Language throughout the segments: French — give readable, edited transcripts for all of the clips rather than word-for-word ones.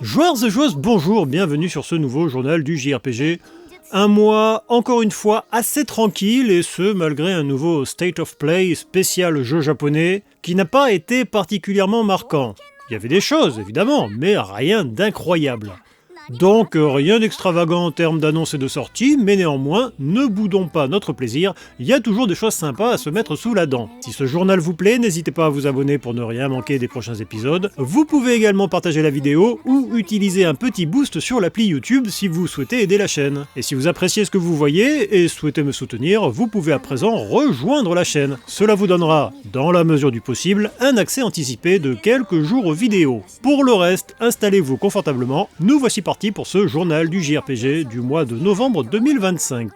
Joueurs et joueuses, bonjour, bienvenue sur ce nouveau journal du JRPG. Un mois, encore une fois, assez tranquille, et ce, malgré un nouveau State of Play spécial jeu japonais, qui n'a pas été particulièrement marquant. Il y avait des choses, évidemment, mais rien d'incroyable. Donc rien d'extravagant en termes d'annonces et de sorties, mais néanmoins, ne boudons pas notre plaisir, il y a toujours des choses sympas à se mettre sous la dent. Si ce journal vous plaît, n'hésitez pas à vous abonner pour ne rien manquer des prochains épisodes. Vous pouvez également partager la vidéo ou utiliser un petit boost sur l'appli YouTube si vous souhaitez aider la chaîne. Et si vous appréciez ce que vous voyez et souhaitez me soutenir, vous pouvez à présent rejoindre la chaîne. Cela vous donnera, dans la mesure du possible, un accès anticipé de quelques jours aux vidéos. Pour le reste, installez-vous confortablement, nous voici partis pour ce journal du JRPG du mois de novembre 2025.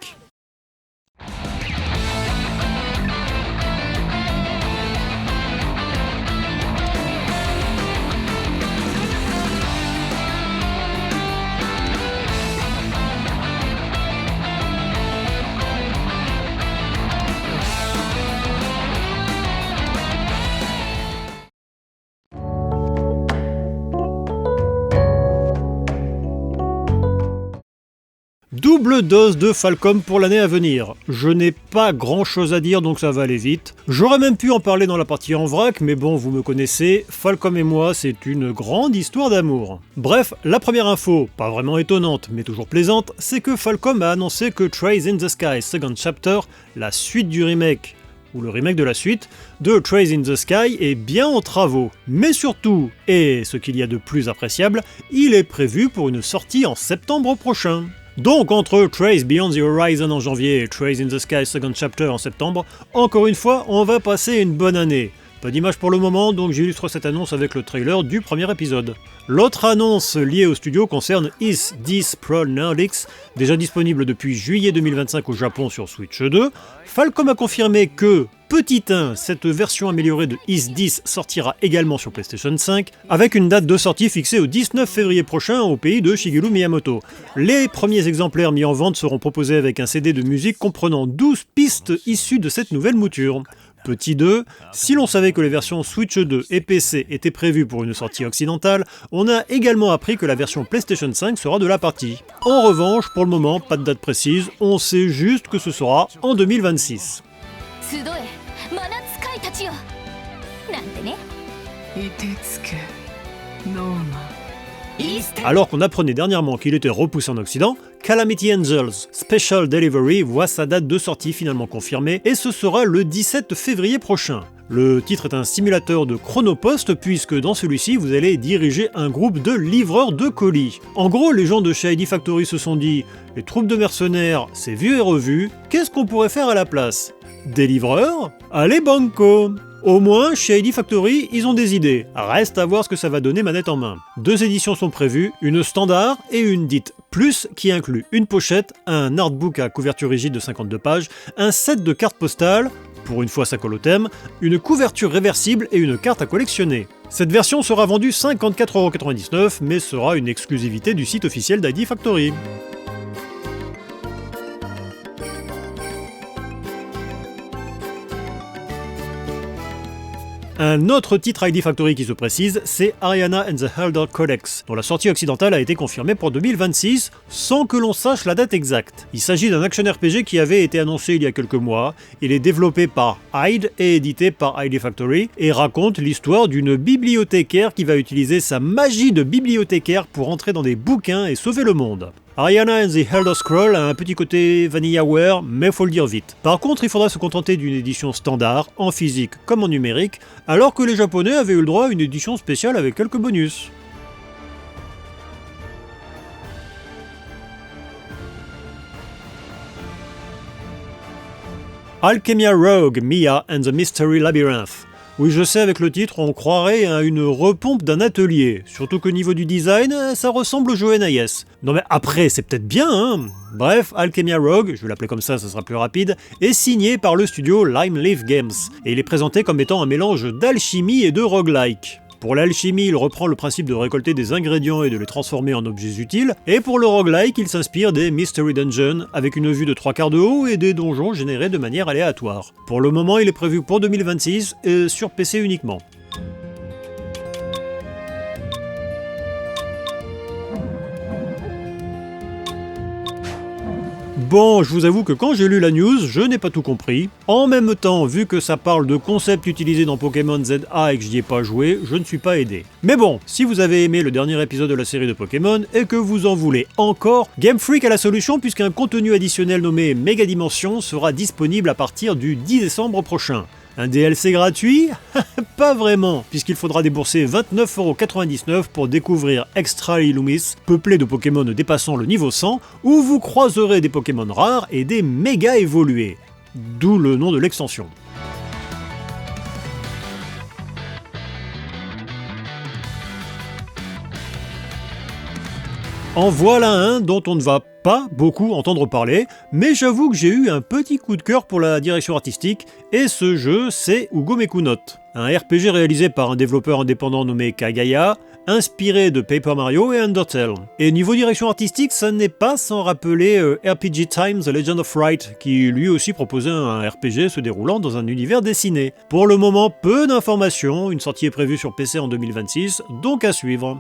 Double dose de Falcom pour l'année à venir. Je n'ai pas grand chose à dire donc ça va aller vite. J'aurais même pu en parler dans la partie en vrac, mais bon, vous me connaissez, Falcom et moi c'est une grande histoire d'amour. Bref, la première info, pas vraiment étonnante mais toujours plaisante, c'est que Falcom a annoncé que Trace in the Sky Second Chapter, la suite du remake, ou le remake de la suite, de Trace in the Sky est bien en travaux. Mais surtout, et ce qu'il y a de plus appréciable, il est prévu pour une sortie en septembre prochain. Donc entre Trace Beyond the Horizon en janvier et Trace in the Sky Second Chapter en septembre, encore une fois, on va passer une bonne année. Pas d'image pour le moment, donc j'illustre cette annonce avec le trailer du premier épisode. L'autre annonce liée au studio concerne Ys 10 Pro Nordics, déjà disponible depuis juillet 2025 au Japon sur Switch 2. Falcom a confirmé que, petit 1, cette version améliorée de Ys 10 sortira également sur PlayStation 5, avec une date de sortie fixée au 19 février prochain au pays de Shigeru Miyamoto. Les premiers exemplaires mis en vente seront proposés avec un CD de musique comprenant 12 pistes issues de cette nouvelle mouture. Petit 2, si l'on savait que les versions Switch 2 et PC étaient prévues pour une sortie occidentale, on a également appris que la version PlayStation 5 sera de la partie. En revanche, pour le moment, pas de date précise, on sait juste que ce sera en 2026. Alors qu'on apprenait dernièrement qu'il était repoussé en Occident, Calamity Angels Special Delivery voit sa date de sortie finalement confirmée et ce sera le 17 février prochain. Le titre est un simulateur de chronopost puisque dans celui-ci vous allez diriger un groupe de livreurs de colis. En gros, les gens de chez ID Factory se sont dit « Les troupes de mercenaires, c'est vu et revu, qu'est-ce qu'on pourrait faire à la place ? Des livreurs ? Allez banco !» Au moins, chez ID Factory, ils ont des idées. Reste à voir ce que ça va donner manette en main. 2 éditions sont prévues, une standard et une dite plus qui inclut une pochette, un artbook à couverture rigide de 52 pages, un set de cartes postales, pour une fois ça colle au thème, une couverture réversible et une carte à collectionner. Cette version sera vendue 54,99€ mais sera une exclusivité du site officiel d'ID Factory. Un autre titre ID Factory qui se précise, c'est Ariana and the Elder Codex, dont la sortie occidentale a été confirmée pour 2026, sans que l'on sache la date exacte. Il s'agit d'un action RPG qui avait été annoncé il y a quelques mois, il est développé par ID et édité par ID Factory, et raconte l'histoire d'une bibliothécaire qui va utiliser sa magie de bibliothécaire pour entrer dans des bouquins et sauver le monde. Ariana and the Elder Scroll a un petit côté vanillaware, mais faut le dire vite. Par contre, il faudra se contenter d'une édition standard, en physique comme en numérique, alors que les japonais avaient eu le droit à une édition spéciale avec quelques bonus. Alchemia Rogue, Mia and the Mystery Labyrinth. Oui, je sais, avec le titre, on croirait à une repompe d'un atelier. Surtout qu'au niveau du design, ça ressemble au jeu NIS. Non mais après, c'est peut-être bien, hein. Bref, Alchemia Rogue, je vais l'appeler comme ça sera plus rapide, est signé par le studio Lime Leaf Games. Et il est présenté comme étant un mélange d'alchimie et de roguelike. Pour l'alchimie, il reprend le principe de récolter des ingrédients et de les transformer en objets utiles, et pour le roguelike, il s'inspire des Mystery Dungeons, avec une vue de 3/4 de haut et des donjons générés de manière aléatoire. Pour le moment, il est prévu pour 2026, et sur PC uniquement. Bon, je vous avoue que quand j'ai lu la news, je n'ai pas tout compris. En même temps, vu que ça parle de concepts utilisés dans Pokémon ZA et que j'y ai pas joué, je ne suis pas aidé. Mais bon, si vous avez aimé le dernier épisode de la série de Pokémon et que vous en voulez encore, Game Freak a la solution puisqu'un contenu additionnel nommé Méga Dimension sera disponible à partir du 10 décembre prochain. Un DLC gratuit? Pas vraiment, puisqu'il faudra débourser 29,99€ pour découvrir Extra Illumis, peuplé de Pokémon dépassant le niveau 100, où vous croiserez des Pokémon rares et des méga évolués. D'où le nom de l'extension. En voilà un dont on ne va pas beaucoup entendre parler, mais j'avoue que j'ai eu un petit coup de cœur pour la direction artistique, et ce jeu c'est Ugomeku Note, un RPG réalisé par un développeur indépendant nommé Kagaya, inspiré de Paper Mario et Undertale. Et niveau direction artistique, ça n'est pas sans rappeler RPG Time The Legend of Wright, qui lui aussi proposait un RPG se déroulant dans un univers dessiné. Pour le moment, peu d'informations, une sortie est prévue sur PC en 2026, donc à suivre.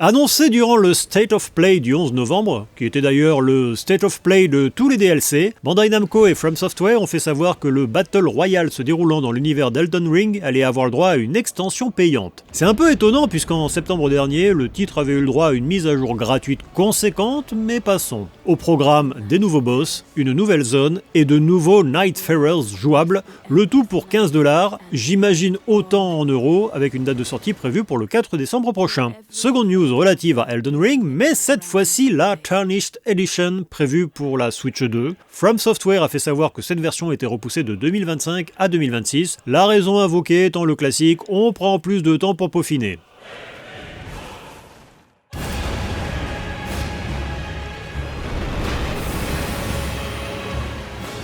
Annoncé durant le State of Play du 11 novembre, qui était d'ailleurs le State of Play de tous les DLC, Bandai Namco et From Software ont fait savoir que le Battle Royale se déroulant dans l'univers d'Elden Ring allait avoir le droit à une extension payante. C'est un peu étonnant puisqu'en septembre dernier, le titre avait eu le droit à une mise à jour gratuite conséquente, mais passons. Au programme, des nouveaux boss, une nouvelle zone et de nouveaux Nightfarers jouables, le tout pour 15$, j'imagine autant en euros, avec une date de sortie prévue pour le 4 décembre prochain. Seconde news relative à Elden Ring, mais cette fois-ci la Tarnished Edition prévue pour la Switch 2. From Software a fait savoir que cette version était repoussée de 2025 à 2026, la raison invoquée étant le classique « on prend plus de temps pour peaufiner ».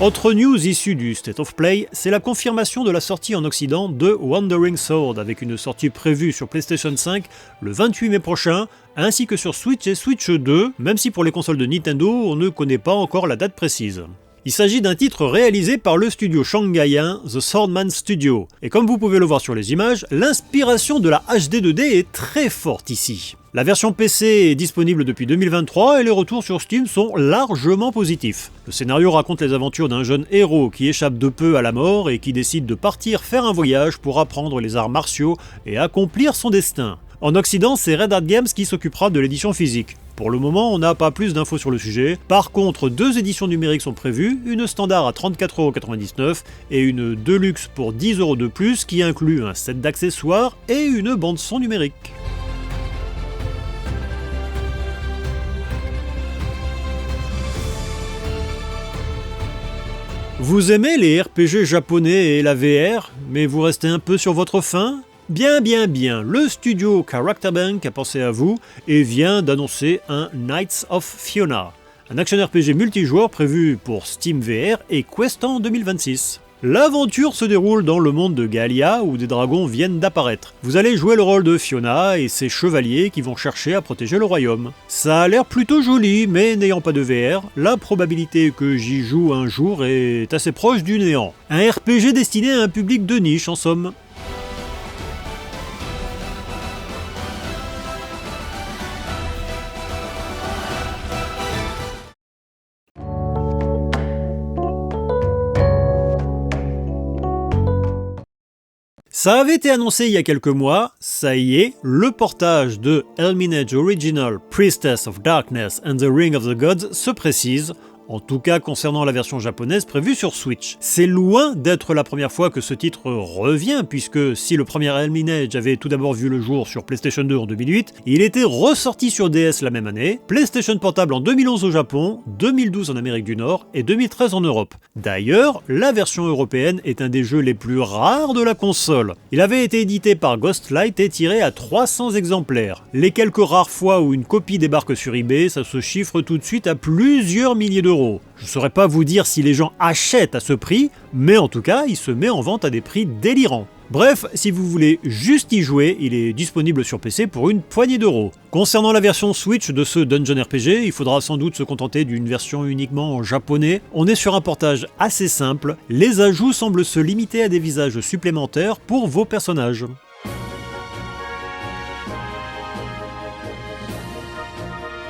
Autre news issue du State of Play, c'est la confirmation de la sortie en Occident de Wandering Sword, avec une sortie prévue sur PlayStation 5 le 28 mai prochain, ainsi que sur Switch et Switch 2, même si pour les consoles de Nintendo, on ne connaît pas encore la date précise. Il s'agit d'un titre réalisé par le studio shanghaïen The Swordman Studio, et comme vous pouvez le voir sur les images, l'inspiration de la HD 2D est très forte ici. La version PC est disponible depuis 2023 et les retours sur Steam sont largement positifs. Le scénario raconte les aventures d'un jeune héros qui échappe de peu à la mort et qui décide de partir faire un voyage pour apprendre les arts martiaux et accomplir son destin. En Occident, c'est Red Hat Games qui s'occupera de l'édition physique. Pour le moment, on n'a pas plus d'infos sur le sujet. Par contre, 2 éditions numériques sont prévues, une standard à 34,99€ et une deluxe pour 10€ de plus qui inclut un set d'accessoires et une bande-son numérique. Vous aimez les RPG japonais et la VR, mais vous restez un peu sur votre faim ? Bien, le studio Character Bank a pensé à vous et vient d'annoncer un Knights of Fiona, un action RPG multijoueur prévu pour Steam VR et Quest en 2026. L'aventure se déroule dans le monde de Galia où des dragons viennent d'apparaître. Vous allez jouer le rôle de Fiona et ses chevaliers qui vont chercher à protéger le royaume. Ça a l'air plutôt joli, mais n'ayant pas de VR, la probabilité que j'y joue un jour est assez proche du néant. Un RPG destiné à un public de niche en somme. Ça avait été annoncé il y a quelques mois, ça y est, le portage de Elminage Original, Priestess of Darkness and the Ring of the Gods se précise, en tout cas concernant la version japonaise prévue sur Switch. C'est loin d'être la première fois que ce titre revient, puisque si le premier Elminage avait tout d'abord vu le jour sur PlayStation 2 en 2008, il était ressorti sur DS la même année, PlayStation Portable en 2011 au Japon, 2012 en Amérique du Nord et 2013 en Europe. D'ailleurs, la version européenne est un des jeux les plus rares de la console. Il avait été édité par Ghostlight et tiré à 300 exemplaires. Les quelques rares fois où une copie débarque sur eBay, ça se chiffre tout de suite à plusieurs milliers d'euros. Je ne saurais pas vous dire si les gens achètent à ce prix, mais en tout cas, il se met en vente à des prix délirants. Bref, si vous voulez juste y jouer, il est disponible sur PC pour une poignée d'euros. Concernant la version Switch de ce Dungeon RPG, il faudra sans doute se contenter d'une version uniquement en japonais. On est sur un portage assez simple, les ajouts semblent se limiter à des visages supplémentaires pour vos personnages.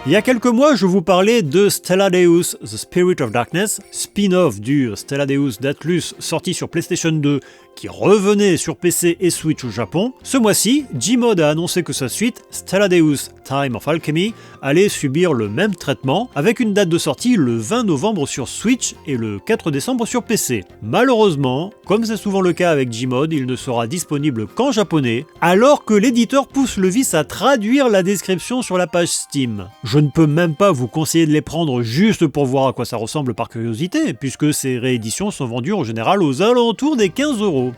Il y a quelques mois, je vous parlais de Stelladeus The Spirit of Darkness, spin-off du Stelladeus d'Atlus sorti sur PlayStation 2, qui revenait sur PC et Switch au Japon. Ce mois-ci, Gmod a annoncé que sa suite, Stelladeus Time of Alchemy, allait subir le même traitement, avec une date de sortie le 20 novembre sur Switch et le 4 décembre sur PC. Malheureusement, comme c'est souvent le cas avec Gmod, il ne sera disponible qu'en japonais, alors que l'éditeur pousse le vice à traduire la description sur la page Steam. Je ne peux même pas vous conseiller de les prendre juste pour voir à quoi ça ressemble par curiosité, puisque ces rééditions sont vendues en général aux alentours des 15 €.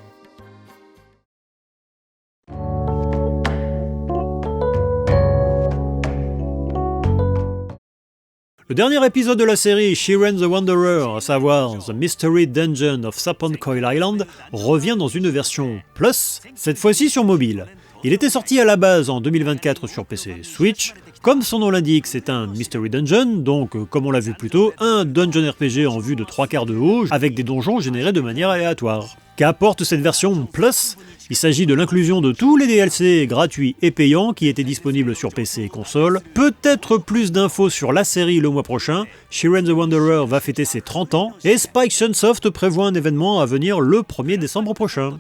Le dernier épisode de la série Shiren the Wanderer, à savoir The Mystery Dungeon of Serpent Coil Island, revient dans une version Plus, cette fois-ci sur mobile. Il était sorti à la base en 2024 sur PC et Switch. Comme son nom l'indique, c'est un Mystery Dungeon, donc comme on l'a vu plus tôt, un dungeon RPG en vue de 3/4 de haut, avec des donjons générés de manière aléatoire. Qu'apporte cette version Plus ? Il s'agit de l'inclusion de tous les DLC gratuits et payants qui étaient disponibles sur PC et console. Peut-être plus d'infos sur la série le mois prochain. Shiren the Wanderer va fêter ses 30 ans et Spike Chunsoft prévoit un événement à venir le 1er décembre prochain.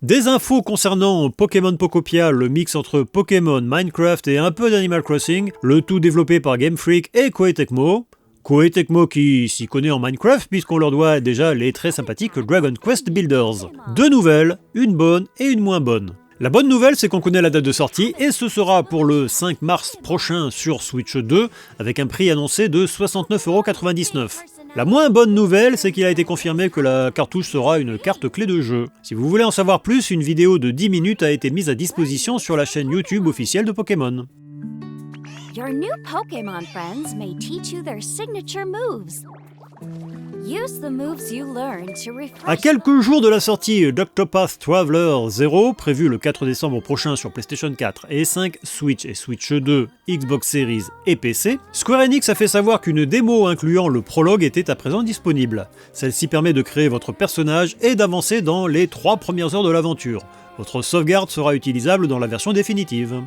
Des infos concernant Pokémon Pokopia, le mix entre Pokémon, Minecraft et un peu d'Animal Crossing, le tout développé par Game Freak et Koei Tecmo. Koei Tecmo qui s'y connaît en Minecraft puisqu'on leur doit déjà les très sympathiques Dragon Quest Builders. Deux nouvelles, une bonne et une moins bonne. La bonne nouvelle, c'est qu'on connaît la date de sortie et ce sera pour le 5 mars prochain sur Switch 2 avec un prix annoncé de 69,99 €. La moins bonne nouvelle, c'est qu'il a été confirmé que la cartouche sera une carte clé de jeu. Si vous voulez en savoir plus, une vidéo de 10 minutes a été mise à disposition sur la chaîne YouTube officielle de Pokémon. Your new Pokémon friends may teach you their signature moves. Use the moves you learn to refresh. À quelques jours de la sortie d'Octopath Traveler 0, prévu le 4 décembre prochain sur PlayStation 4 et 5, Switch et Switch 2, Xbox Series et PC, Square Enix a fait savoir qu'une démo incluant le prologue était à présent disponible. Celle-ci permet de créer votre personnage et d'avancer dans les 3 premières heures de l'aventure. Votre sauvegarde sera utilisable dans la version définitive.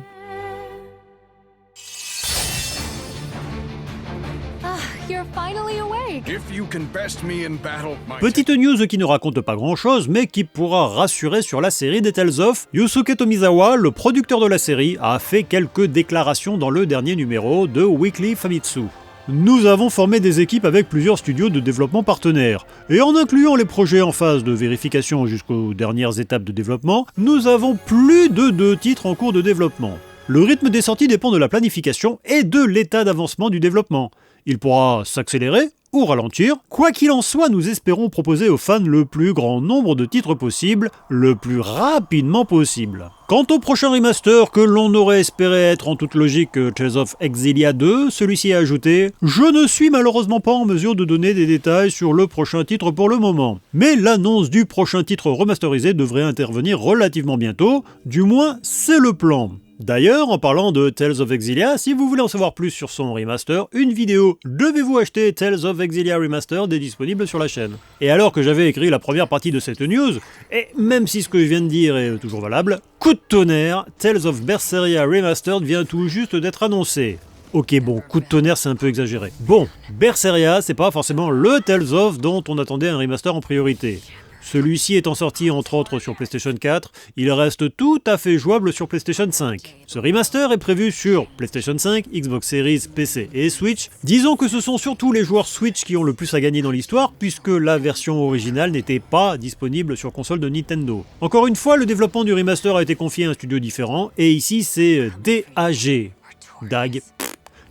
Petite news qui ne raconte pas grand chose, mais qui pourra rassurer sur la série des Tales of. Yusuke Tomizawa, le producteur de la série, a fait quelques déclarations dans le dernier numéro de Weekly Famitsu. Nous avons formé des équipes avec plusieurs studios de développement partenaires, et en incluant les projets en phase de vérification jusqu'aux dernières étapes de développement, nous avons plus de 2 titres en cours de développement. Le rythme des sorties dépend de la planification et de l'état d'avancement du développement. Il pourra s'accélérer ou ralentir. Quoi qu'il en soit, nous espérons proposer aux fans le plus grand nombre de titres possible, le plus rapidement possible. Quant au prochain remaster que l'on aurait espéré être en toute logique Tales of Exilia 2, celui-ci a ajouté « Je ne suis malheureusement pas en mesure de donner des détails sur le prochain titre pour le moment, mais l'annonce du prochain titre remasterisé devrait intervenir relativement bientôt, du moins c'est le plan. » D'ailleurs, en parlant de Tales of Exilia, si vous voulez en savoir plus sur son remaster, une vidéo « Devez-vous acheter Tales of Exilia Remastered » est disponible sur la chaîne. Et alors que j'avais écrit la première partie de cette news, et même si ce que je viens de dire est toujours valable, coup de tonnerre, Tales of Berseria Remastered vient tout juste d'être annoncé. Ok bon, coup de tonnerre c'est un peu exagéré. Bon, Berseria c'est pas forcément le Tales of dont on attendait un remaster en priorité. Celui-ci étant sorti entre autres sur PlayStation 4, il reste tout à fait jouable sur PlayStation 5. Ce remaster est prévu sur PlayStation 5, Xbox Series, PC et Switch. Disons que ce sont surtout les joueurs Switch qui ont le plus à gagner dans l'histoire, puisque la version originale n'était pas disponible sur console de Nintendo. Encore une fois, le développement du remaster a été confié à un studio différent, et ici c'est DAG,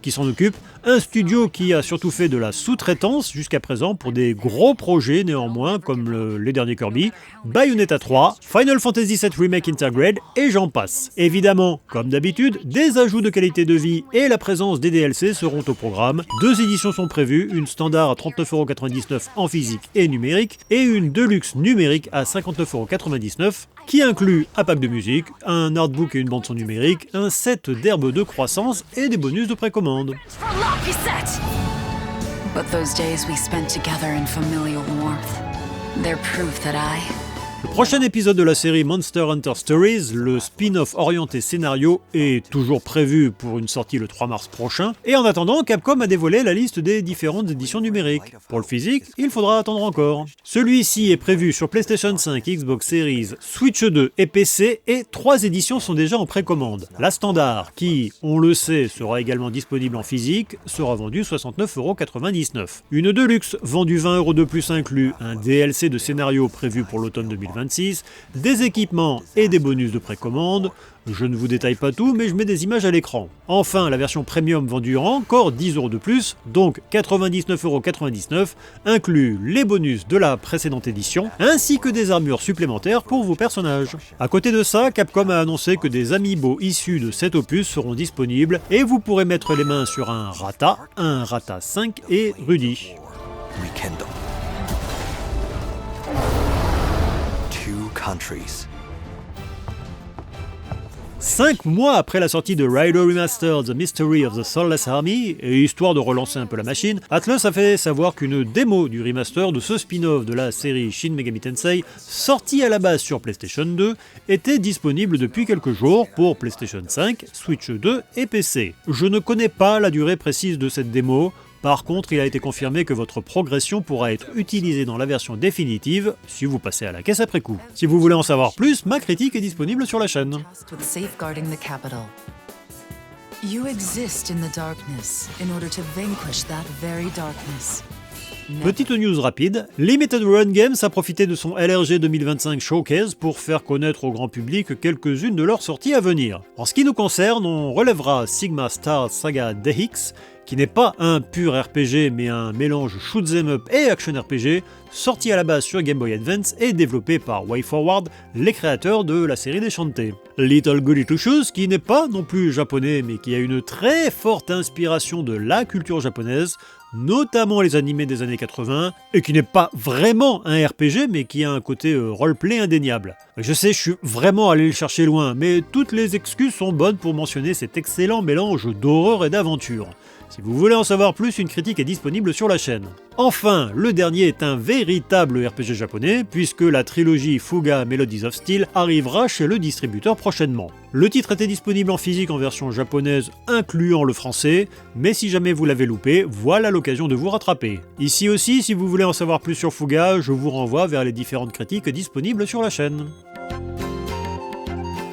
qui s'en occupe, un studio qui a surtout fait de la sous-traitance jusqu'à présent pour des gros projets néanmoins comme les derniers Kirby, Bayonetta 3, Final Fantasy VII Remake Intergrade et j'en passe. Évidemment, comme d'habitude, des ajouts de qualité de vie et la présence des DLC seront au programme. 2 éditions sont prévues, une standard à 39,99 € en physique et numérique et une deluxe numérique à 59,99 € qui inclut un pack de musique, un artbook et une bande-son numérique, un set d'herbes de croissance et des bonus de précommande. But those days we spent together in familial warmth, they're proof that Le prochain épisode de la série Monster Hunter Stories, le spin-off orienté scénario, est toujours prévu pour une sortie le 3 mars prochain. Et en attendant, Capcom a dévoilé la liste des différentes éditions numériques. Pour le physique, il faudra attendre encore. Celui-ci est prévu sur PlayStation 5, Xbox Series, Switch 2 et PC, et 3 éditions sont déjà en précommande. La standard, qui, on le sait, sera également disponible en physique, sera vendue 69,99 €. Une Deluxe, vendue 20 € de plus inclus, un DLC de scénario prévu pour l'automne 2026, des équipements et des bonus de précommande. Je ne vous détaille pas tout, mais je mets des images à l'écran. Enfin, la version premium vendue encore 10 € de plus, donc 99,99 €, inclut les bonus de la précédente édition, ainsi que des armures supplémentaires pour vos personnages. À côté de ça, Capcom a annoncé que des amiibo issus de cet opus seront disponibles, et vous pourrez mettre les mains sur un Rata 5 et Rudy. Rekindle. Two countries. 5 mois après la sortie de Rider Remastered The Mystery of the Soulless Army, et histoire de relancer un peu la machine, Atlus a fait savoir qu'une démo du remaster de ce spin-off de la série Shin Megami Tensei, sortie à la base sur PlayStation 2, était disponible depuis quelques jours pour PlayStation 5, Switch 2 et PC. Je ne connais pas la durée précise de cette démo. Par contre, il a été confirmé que votre progression pourra être utilisée dans la version définitive si vous passez à la caisse après coup. Si vous voulez en savoir plus, ma critique est disponible sur la chaîne. with safeguarding the capital. You exist in the darkness in order to vanquish that very darkness. Petite news rapide, Limited Run Games a profité de son LRG 2025 Showcase pour faire connaître au grand public quelques-unes de leurs sorties à venir. En ce qui nous concerne, on relèvera Sigma Star Saga DX, qui n'est pas un pur RPG mais un mélange shoot'em up et action RPG, sorti à la base sur Game Boy Advance et développé par WayForward, les créateurs de la série des Shantae. Little Goody Two Shoes, qui n'est pas non plus japonais mais qui a une très forte inspiration de la culture japonaise, notamment les animés des années 80, et qui n'est pas vraiment un RPG, mais qui a un côté roleplay indéniable. Je sais, je suis vraiment allé le chercher loin, mais toutes les excuses sont bonnes pour mentionner cet excellent mélange d'horreur et d'aventure. Si vous voulez en savoir plus, une critique est disponible sur la chaîne. Enfin, le dernier est un véritable RPG japonais, puisque la trilogie Fuga Melodies of Steel arrivera chez le distributeur prochainement. Le titre était disponible en physique en version japonaise, incluant le français, mais si jamais vous l'avez loupé, voilà l'occasion de vous rattraper. Ici aussi, si vous voulez en savoir plus sur Fuga, je vous renvoie vers les différentes critiques disponibles sur la chaîne.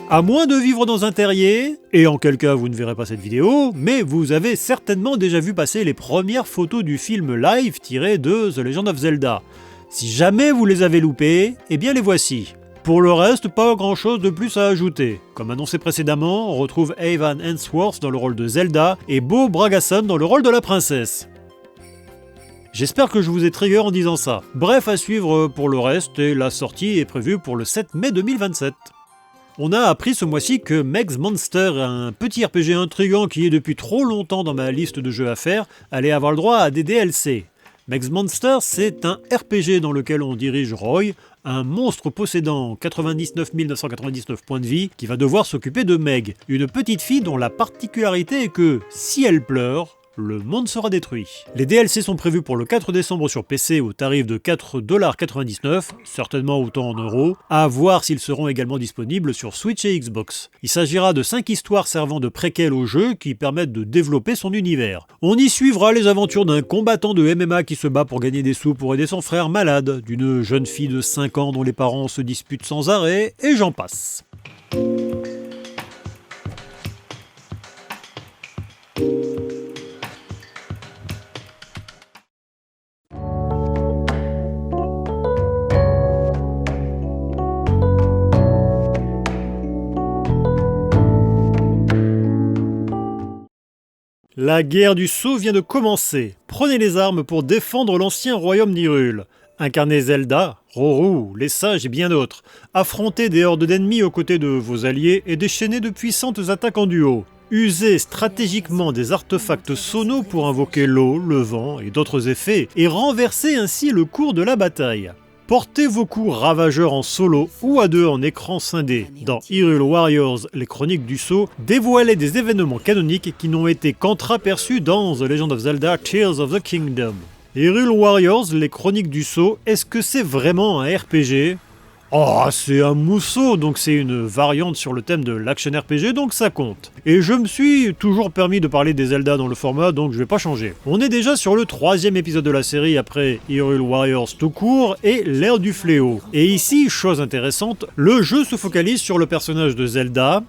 À moins de vivre dans un terrier, et en quel cas vous ne verrez pas cette vidéo, mais vous avez certainement déjà vu passer les premières photos du film live tiré de The Legend of Zelda. Si jamais vous les avez loupées, eh bien les voici. Pour le reste, pas grand chose de plus à ajouter. Comme annoncé précédemment, on retrouve Evan Hemsworth dans le rôle de Zelda et Bo Bragason dans le rôle de la princesse. J'espère que je vous ai trigger en disant ça. Bref, à suivre pour le reste, et la sortie est prévue pour le 7 mai 2027. On a appris ce mois-ci que Meg's Monster, un petit RPG intriguant qui est depuis trop longtemps dans ma liste de jeux à faire, allait avoir le droit à des DLC. Meg's Monster, c'est un RPG dans lequel on dirige Roy, un monstre possédant 99 999 points de vie, qui va devoir s'occuper de Meg, une petite fille dont la particularité est que, si elle pleure, le monde sera détruit. Les DLC sont prévus pour le 4 décembre sur PC au tarif de 4,99 $, certainement autant en euros, à voir s'ils seront également disponibles sur Switch et Xbox. Il s'agira de 5 histoires servant de préquels au jeu qui permettent de développer son univers. On y suivra les aventures d'un combattant de MMA qui se bat pour gagner des sous pour aider son frère malade, d'une jeune fille de 5 ans dont les parents se disputent sans arrêt, et j'en passe. La guerre du Sceau vient de commencer. Prenez les armes pour défendre l'ancien royaume d'Hyrule. Incarnez Zelda, Roru, les sages et bien d'autres. Affrontez des hordes d'ennemis aux côtés de vos alliés et déchaînez de puissantes attaques en duo. Usez stratégiquement des artefacts sonaux pour invoquer l'eau, le vent et d'autres effets, et renverser ainsi le cours de la bataille. Portez vos coups ravageurs en solo ou à deux en écran scindé. Dans Hyrule Warriors, les chroniques du Sceau dévoilaient des événements canoniques qui n'ont été qu'entraperçus dans The Legend of Zelda Tears of the Kingdom. Hyrule Warriors, les chroniques du Sceau, est-ce que c'est vraiment un RPG ? Oh, c'est un mousseau, donc c'est une variante sur le thème de l'action RPG, donc ça compte. Et je me suis toujours permis de parler des Zelda dans le format, donc je vais pas changer. On est déjà sur le 3e épisode de la série après Hyrule Warriors tout court et l'ère du fléau. Et ici, chose intéressante, le jeu se focalise sur le personnage de Zelda.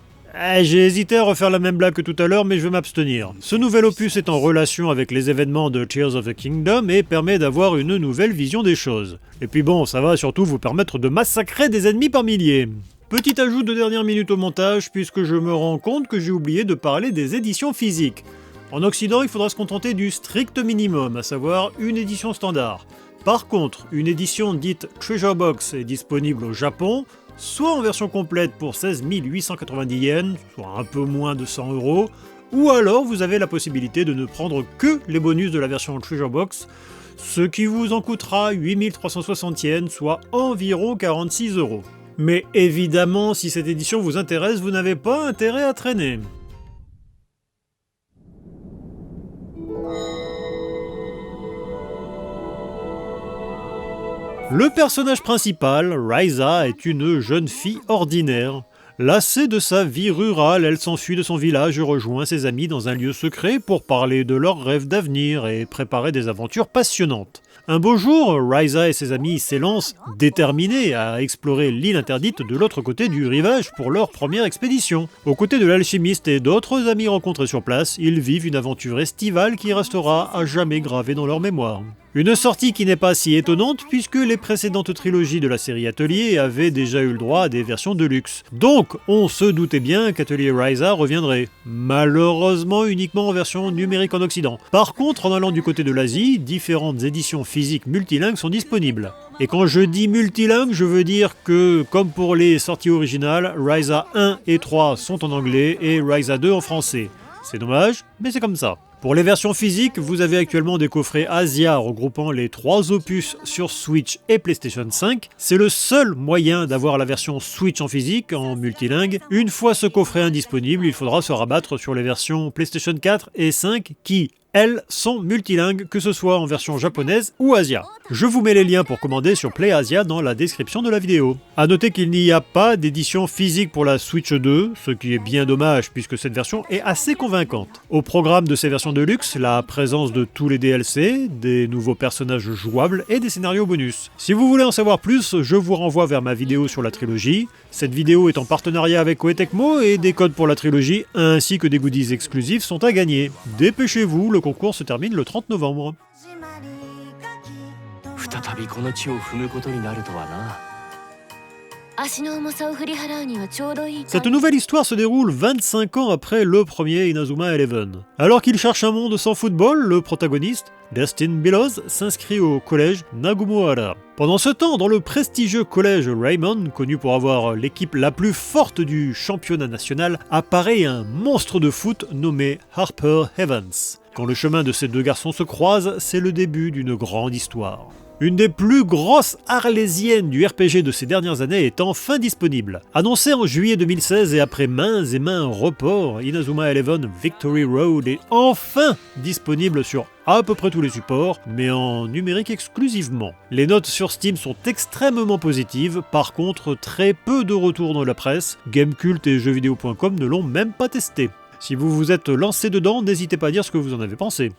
J'ai hésité à refaire la même blague que tout à l'heure, mais je vais m'abstenir. Ce nouvel opus est en relation avec les événements de Tears of the Kingdom et permet d'avoir une nouvelle vision des choses. Et puis bon, ça va surtout vous permettre de massacrer des ennemis par milliers. Petit ajout de dernière minute au montage, puisque je me rends compte que j'ai oublié de parler des éditions physiques. En Occident, il faudra se contenter du strict minimum, à savoir une édition standard. Par contre, une édition dite Treasure Box est disponible au Japon, soit en version complète pour 16 890 yens, soit un peu moins de 100 €, ou alors vous avez la possibilité de ne prendre que les bonus de la version Treasure Box, ce qui vous en coûtera 8 360 yens, soit environ 46 €. Mais évidemment, si cette édition vous intéresse, vous n'avez pas intérêt à traîner. Le personnage principal, Ryza, est une jeune fille ordinaire. Lassée de sa vie rurale, elle s'enfuit de son village et rejoint ses amis dans un lieu secret pour parler de leurs rêves d'avenir et préparer des aventures passionnantes. Un beau jour, Ryza et ses amis s'élancent, déterminés à explorer l'île interdite de l'autre côté du rivage pour leur première expédition. Aux côtés de l'alchimiste et d'autres amis rencontrés sur place, ils vivent une aventure estivale qui restera à jamais gravée dans leur mémoire. Une sortie qui n'est pas si étonnante puisque les précédentes trilogies de la série Atelier avaient déjà eu le droit à des versions de luxe. Donc, on se doutait bien qu'Atelier Ryza reviendrait. Malheureusement uniquement en version numérique en Occident. Par contre, en allant du côté de l'Asie, différentes éditions physiques multilingues sont disponibles. Et quand je dis multilingue, je veux dire que, comme pour les sorties originales, Ryza 1 et 3 sont en anglais et Ryza 2 en français. C'est dommage, mais c'est comme ça. Pour les versions physiques, vous avez actuellement des coffrets Asia regroupant les 3 opus sur Switch et PlayStation 5. C'est le seul moyen d'avoir la version Switch en physique, en multilingue. Une fois ce coffret indisponible, il faudra se rabattre sur les versions PlayStation 4 et 5 qui, elles, sont multilingues, que ce soit en version japonaise ou Asia. Je vous mets les liens pour commander sur Play Asia dans la description de la vidéo. A noter qu'il n'y a pas d'édition physique pour la Switch 2, ce qui est bien dommage puisque cette version est assez convaincante. Au programme de ces versions de luxe, la présence de tous les DLC, des nouveaux personnages jouables et des scénarios bonus. Si vous voulez en savoir plus, je vous renvoie vers ma vidéo sur la trilogie. Cette vidéo est en partenariat avec Koei Tecmo et des codes pour la trilogie ainsi que des goodies exclusifs sont à gagner. Dépêchez-vous, le concours se termine le 30 novembre. Cette nouvelle histoire se déroule 25 ans après le premier Inazuma Eleven. Alors qu'il cherche un monde sans football, le protagoniste, Destin Billows, s'inscrit au collège Nagumohara. Pendant ce temps, dans le prestigieux collège Raymond, connu pour avoir l'équipe la plus forte du championnat national, apparaît un monstre de foot nommé Harper Evans. Quand le chemin de ces deux garçons se croise, c'est le début d'une grande histoire. Une des plus grosses arlésiennes du RPG de ces dernières années est enfin disponible. Annoncé en juillet 2016 et après maints et maints reports, Inazuma Eleven Victory Road est enfin disponible sur à peu près tous les supports, mais en numérique exclusivement. Les notes sur Steam sont extrêmement positives, par contre très peu de retours dans la presse, Gamecult et jeuxvideo.com ne l'ont même pas testé. Si vous vous êtes lancé dedans, n'hésitez pas à dire ce que vous en avez pensé.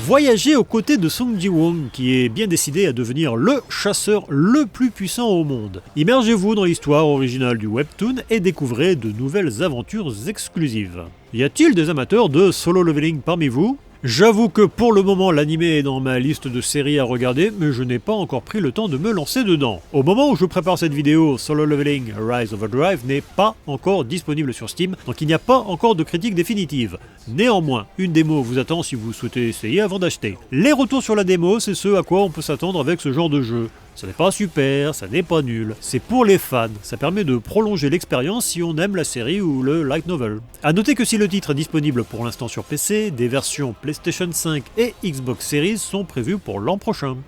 Voyagez aux côtés de Sung Ji-won, qui est bien décidé à devenir le chasseur le plus puissant au monde. Immergez-vous dans l'histoire originale du webtoon et découvrez de nouvelles aventures exclusives. Y a-t-il des amateurs de solo leveling parmi vous ? J'avoue que pour le moment l'animé est dans ma liste de séries à regarder, mais je n'ai pas encore pris le temps de me lancer dedans. Au moment où je prépare cette vidéo, Solo Leveling Rise Overdrive n'est pas encore disponible sur Steam, donc il n'y a pas encore de critique définitive. Néanmoins, une démo vous attend si vous souhaitez essayer avant d'acheter. Les retours sur la démo, c'est ce à quoi on peut s'attendre avec ce genre de jeu. Ça n'est pas super, ça n'est pas nul, c'est pour les fans, ça permet de prolonger l'expérience si on aime la série ou le light novel. A noter que si le titre est disponible pour l'instant sur PC, des versions PlayStation 5 et Xbox Series sont prévues pour l'an prochain.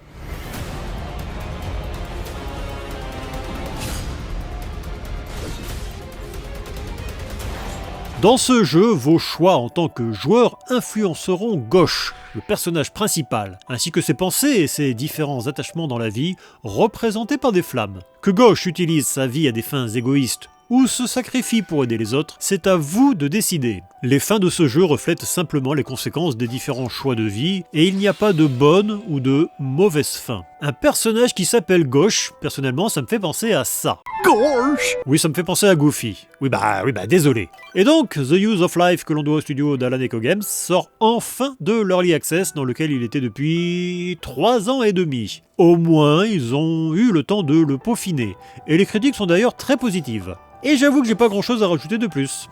Dans ce jeu, vos choix en tant que joueur influenceront Gauche, le personnage principal, ainsi que ses pensées et ses différents attachements dans la vie, représentés par des flammes. Que Gauche utilise sa vie à des fins égoïstes ou se sacrifie pour aider les autres, c'est à vous de décider. Les fins de ce jeu reflètent simplement les conséquences des différents choix de vie, et il n'y a pas de bonne ou de mauvaise fin. Un personnage qui s'appelle Gauche, personnellement ça me fait penser à ça. Gauche! Oui, ça me fait penser à Goofy. Oui bah, désolé. Et donc, The Use of Life que l'on doit au studio d'Alan Echo Games sort enfin de l'Early Access dans lequel il était depuis 3 ans et demi. Au moins, ils ont eu le temps de le peaufiner. Et les critiques sont d'ailleurs très positives. Et j'avoue que j'ai pas grand chose à rajouter de plus.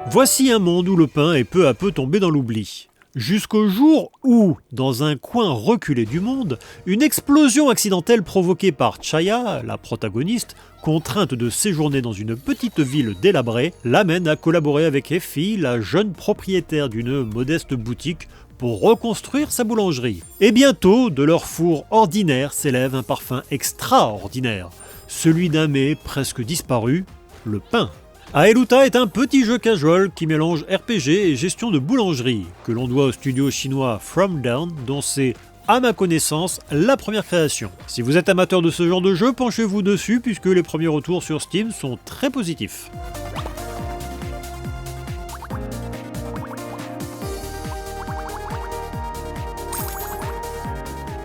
Voici un monde où le pain est peu à peu tombé dans l'oubli. Jusqu'au jour où, dans un coin reculé du monde, une explosion accidentelle provoquée par Chaya, la protagoniste, contrainte de séjourner dans une petite ville délabrée, l'amène à collaborer avec Effie, la jeune propriétaire d'une modeste boutique, pour reconstruire sa boulangerie. Et bientôt, de leur four ordinaire s'élève un parfum extraordinaire, celui d'un mets presque disparu, le pain. Aeluta est un petit jeu casual qui mélange RPG et gestion de boulangerie, que l'on doit au studio chinois From Down, dont c'est, à ma connaissance, la première création. Si vous êtes amateur de ce genre de jeu, penchez-vous dessus puisque les premiers retours sur Steam sont très positifs.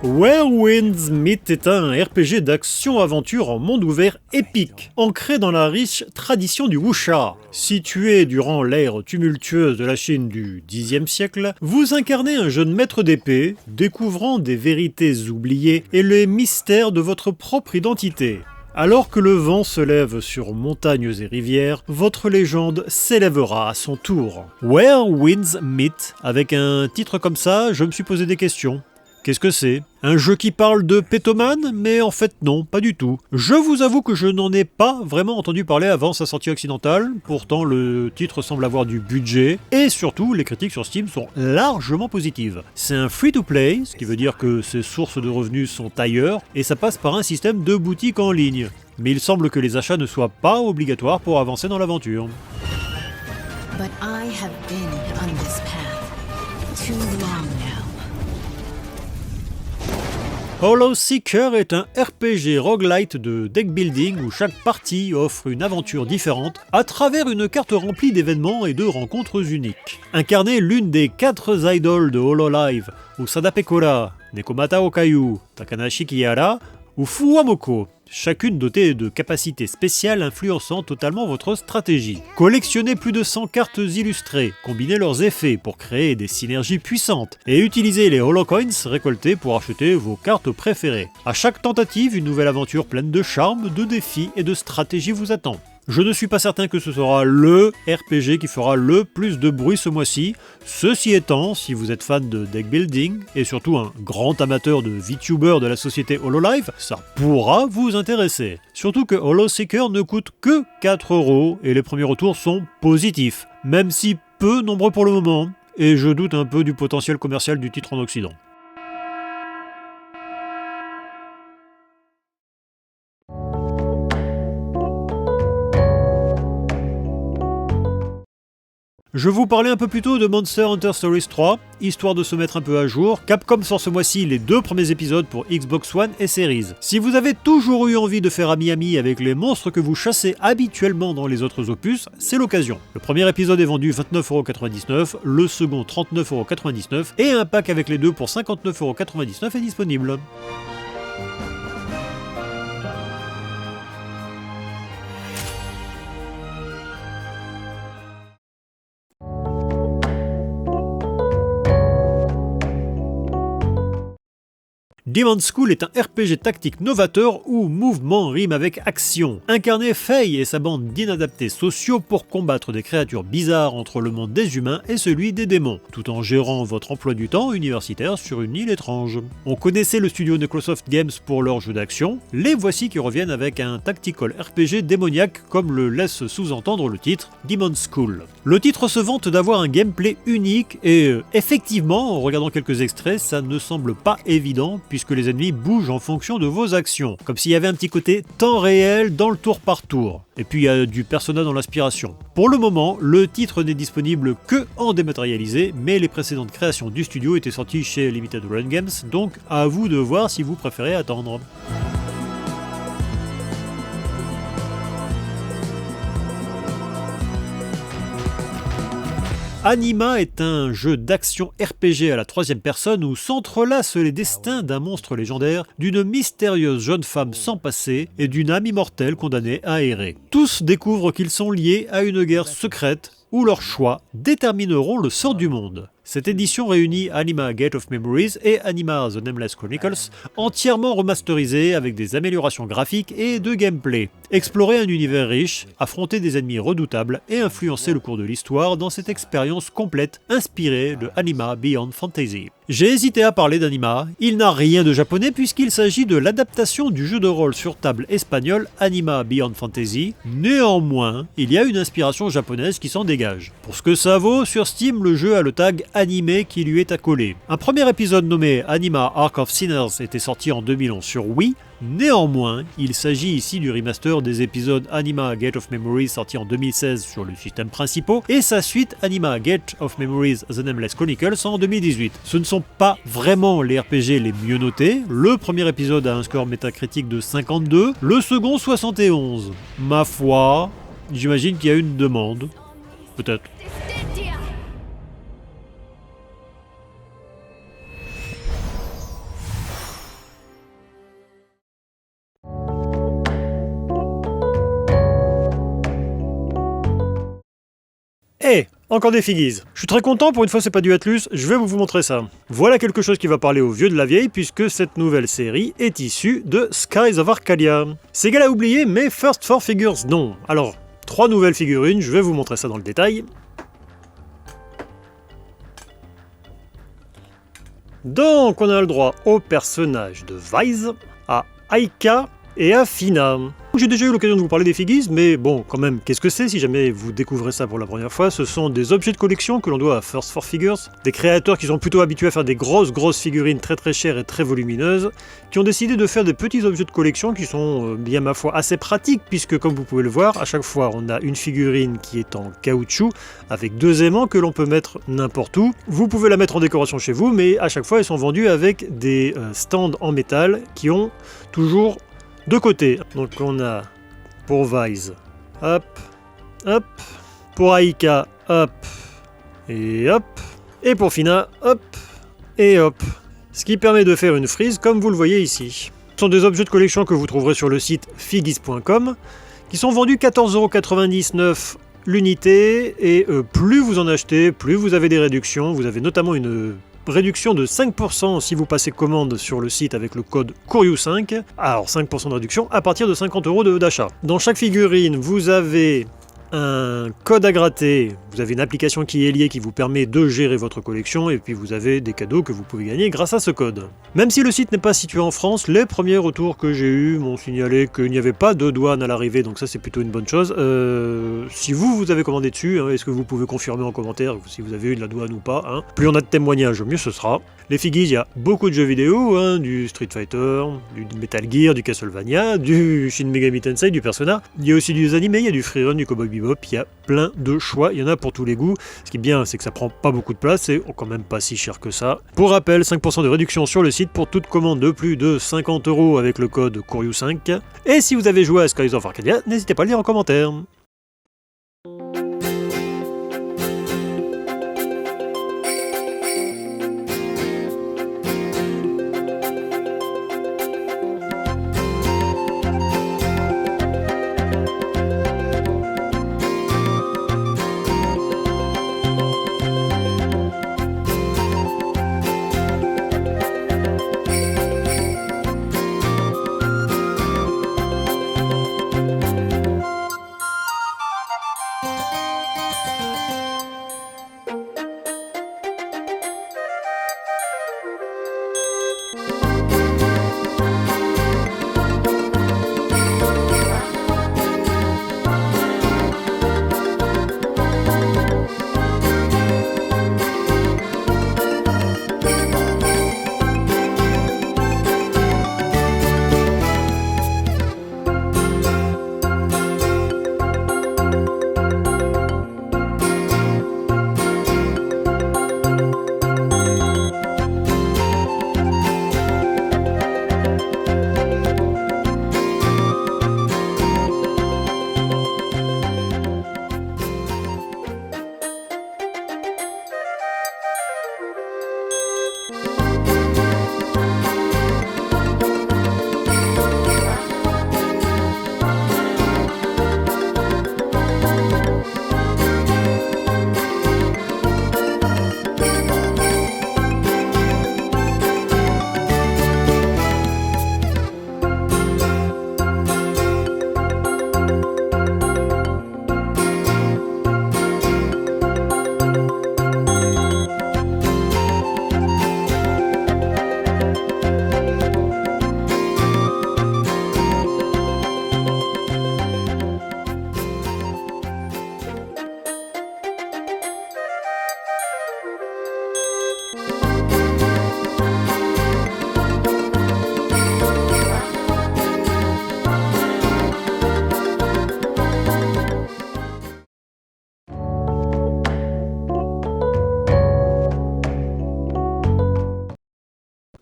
Where Winds Meet est un RPG d'action-aventure en monde ouvert épique, ancré dans la riche tradition du wuxia. Situé durant l'ère tumultueuse de la Chine du Xe siècle, vous incarnez un jeune maître d'épée, découvrant des vérités oubliées et les mystères de votre propre identité. Alors que le vent se lève sur montagnes et rivières, votre légende s'élèvera à son tour. Where Winds Meet, avec un titre comme ça, je me suis posé des questions. Qu'est-ce que c'est? Un jeu qui parle de pétomane? Mais en fait non, pas du tout. Je vous avoue que je n'en ai pas vraiment entendu parler avant sa sortie occidentale, pourtant le titre semble avoir du budget, et surtout les critiques sur Steam sont largement positives. C'est un free-to-play, ce qui veut dire que ses sources de revenus sont ailleurs, et ça passe par un système de boutique en ligne. Mais il semble que les achats ne soient pas obligatoires pour avancer dans l'aventure. But I have been on this path too long now. Hollow Seeker est un RPG roguelite de deck building où chaque partie offre une aventure différente à travers une carte remplie d'événements et de rencontres uniques. Incarnez l'une des 4 idoles de Hololive, Usada Pekora, Nekomata Okayu, Takanashi Kihara ou Fuwamoko, chacune dotée de capacités spéciales influençant totalement votre stratégie. Collectionnez plus de 100 cartes illustrées, combinez leurs effets pour créer des synergies puissantes, et utilisez les holocoins récoltés pour acheter vos cartes préférées. À chaque tentative, une nouvelle aventure pleine de charme, de défis et de stratégie vous attend. Je ne suis pas certain que ce sera LE RPG qui fera le plus de bruit ce mois-ci. Ceci étant, si vous êtes fan de deck building et surtout un grand amateur de VTuber de la société Hololive, ça pourra vous intéresser. Surtout que Hollow Seeker ne coûte que 4€ et les premiers retours sont positifs, même si peu nombreux pour le moment, et je doute un peu du potentiel commercial du titre en Occident. Je vous parlais un peu plus tôt de Monster Hunter Stories 3, histoire de se mettre un peu à jour. Capcom sort ce mois-ci les 2 premiers épisodes pour Xbox One et Series. Si vous avez toujours eu envie de faire ami-ami avec les monstres que vous chassez habituellement dans les autres opus, c'est l'occasion. Le premier épisode est vendu 29,99€, le second 39,99€ et un pack avec les deux pour 59,99€ est disponible. Demon's School est un RPG tactique novateur où mouvement rime avec action. Incarnez Faye et sa bande d'inadaptés sociaux pour combattre des créatures bizarres entre le monde des humains et celui des démons, tout en gérant votre emploi du temps universitaire sur une île étrange. On connaissait le studio Necrosoft Games pour leur jeu d'action, les voici qui reviennent avec un tactical RPG démoniaque comme le laisse sous-entendre le titre, Demon's School. Le titre se vante d'avoir un gameplay unique et effectivement, en regardant quelques extraits, ça ne semble pas évident puisque les ennemis bougent en fonction de vos actions, comme s'il y avait un petit côté temps réel dans le tour par tour. Et puis il y a du Persona dans l'inspiration. Pour le moment, le titre n'est disponible que en dématérialisé, mais les précédentes créations du studio étaient sorties chez Limited Run Games, donc à vous de voir si vous préférez attendre. Anima est un jeu d'action RPG à la troisième personne où s'entrelacent les destins d'un monstre légendaire, d'une mystérieuse jeune femme sans passé et d'une âme immortelle condamnée à errer. Tous découvrent qu'ils sont liés à une guerre secrète où leurs choix détermineront le sort du monde. Cette édition réunit Anima Gate of Memories et Anima The Nameless Chronicles, entièrement remasterisés avec des améliorations graphiques et de gameplay. Explorer un univers riche, affronter des ennemis redoutables et influencer le cours de l'histoire dans cette expérience complète inspirée de Anima Beyond Fantasy. J'ai hésité à parler d'Anima, il n'a rien de japonais puisqu'il s'agit de l'adaptation du jeu de rôle sur table espagnol Anima Beyond Fantasy, néanmoins, il y a une inspiration japonaise qui s'en dégage. Pour ce que ça vaut, sur Steam, le jeu a le tag animé qui lui est accolé. Un premier épisode nommé Anima Arc of Sinners était sorti en 2011 sur Wii. Néanmoins, il s'agit ici du remaster des épisodes Anima Gate of Memories sorti en 2016 sur le système principal et sa suite Anima Gate of Memories The Nameless Chronicles en 2018. Ce ne sont pas vraiment les RPG les mieux notés, le premier épisode a un score métacritique de 52, le second 71. Ma foi, j'imagine qu'il y a une demande, peut-être. Eh, encore des figuises. Je suis très content, pour une fois c'est pas du Atlus, je vais vous montrer ça. Voilà quelque chose qui va parler aux vieux de la vieille, puisque cette nouvelle série est issue de Skies of Arcadia. Sega l'a oublié, mais First 4 Figures non. Alors, 3 nouvelles figurines, je vais vous montrer ça dans le détail. Donc on a le droit au personnage de Vyse, à Aika et à Fina. J'ai déjà eu l'occasion de vous parler des figures, mais bon, quand même, qu'est-ce que c'est si jamais vous découvrez ça pour la première fois? Ce sont des objets de collection que l'on doit à First 4 Figures, des créateurs qui sont plutôt habitués à faire des grosses figurines très chères et très volumineuses, qui ont décidé de faire des petits objets de collection qui sont, bien ma foi, assez pratiques, puisque comme vous pouvez le voir, à chaque fois on a une figurine qui est en caoutchouc, avec 2 aimants que l'on peut mettre n'importe où. Vous pouvez la mettre en décoration chez vous, mais à chaque fois elles sont vendues avec des stands en métal qui ont toujours 2 côtés. Donc on a pour Vyse, hop, hop, pour Aika, hop, et hop, et pour Fina, hop, et hop. Ce qui permet de faire une frise comme vous le voyez ici. Ce sont des objets de collection que vous trouverez sur le site figis.com, qui sont vendus 14,99€ l'unité, et plus vous en achetez, plus vous avez des réductions. Vous avez notamment une réduction de 5% si vous passez commande sur le site avec le code CORIOU5. Alors 5% de réduction à partir de 50€ d'achat. Dans chaque figurine, vous avez un code à gratter, vous avez une application qui est liée qui vous permet de gérer votre collection et puis vous avez des cadeaux que vous pouvez gagner grâce à ce code. Même si le site n'est pas situé en France, les premiers retours que j'ai eus m'ont signalé qu'il n'y avait pas de douane à l'arrivée, donc ça c'est plutôt une bonne chose. Si vous avez commandé dessus, est-ce que vous pouvez confirmer en commentaire si vous avez eu de la douane ou pas, Plus on a de témoignages, mieux ce sera. Les figures, il y a beaucoup de jeux vidéo, du Street Fighter, du Metal Gear, du Castlevania, du Shin Megami Tensei, du Persona. Il y a aussi des animés, il y a du Freerun, du Cowboy Bebop, il y a plein de choix, il y en a pour tous les goûts. Ce qui est bien, c'est que ça prend pas beaucoup de place, c'est quand même pas si cher que ça. Pour rappel, 5% de réduction sur le site pour toute commande de plus de 50€ avec le code CORIOU5. Et si vous avez joué à Skies of Arcadia, n'hésitez pas à le dire en commentaire.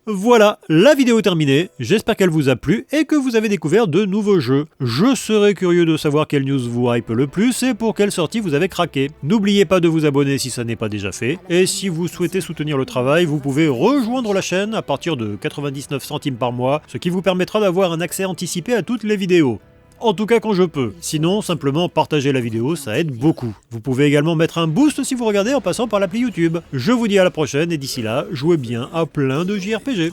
Voilà, la vidéo est terminée, j'espère qu'elle vous a plu et que vous avez découvert de nouveaux jeux. Je serais curieux de savoir quelle news vous hype le plus et pour quelle sortie vous avez craqué. N'oubliez pas de vous abonner si ça n'est pas déjà fait, et si vous souhaitez soutenir le travail, vous pouvez rejoindre la chaîne à partir de 99 centimes par mois, ce qui vous permettra d'avoir un accès anticipé à toutes les vidéos. En tout cas quand je peux. Sinon, simplement partager la vidéo, ça aide beaucoup. Vous pouvez également mettre un boost si vous regardez en passant par l'appli YouTube. Je vous dis à la prochaine et d'ici là, jouez bien à plein de JRPG.